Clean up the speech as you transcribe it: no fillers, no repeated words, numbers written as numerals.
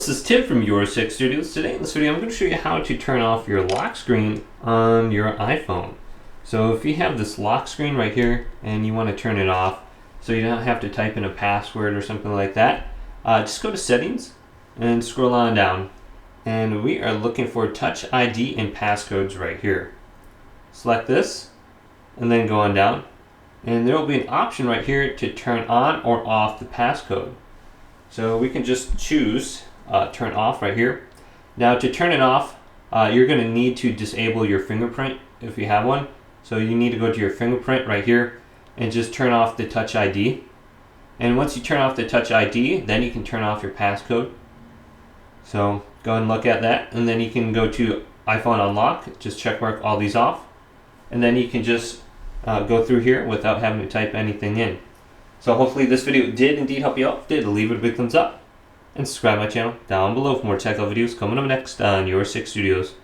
This is Tim from YourSixGaming. Today in this video I'm going to show you how to turn off your lock screen on your iPhone. So if you have this lock screen right here and you want to turn it off so you don't have to type in a password or something like that, just go to settings and scroll on down, and we are looking for Touch ID and Passcodes right here. Select this and then go on down, and there will be an option right here to turn on or off the passcode. So we can just choose turn off right here. Now to turn it off, you're going to need to disable your fingerprint if you have one. So you need to go to your fingerprint right here and just turn off the Touch ID. And once you turn off the Touch ID, then you can turn off your passcode. So go and look at that, and then you can go to iPhone unlock, just check mark all these off, and then you can just go through here without having to type anything in. So hopefully this video did indeed help you out. If it did, leave it a big thumbs up and subscribe to my channel down below for more technical videos coming up next on Your Six Studios.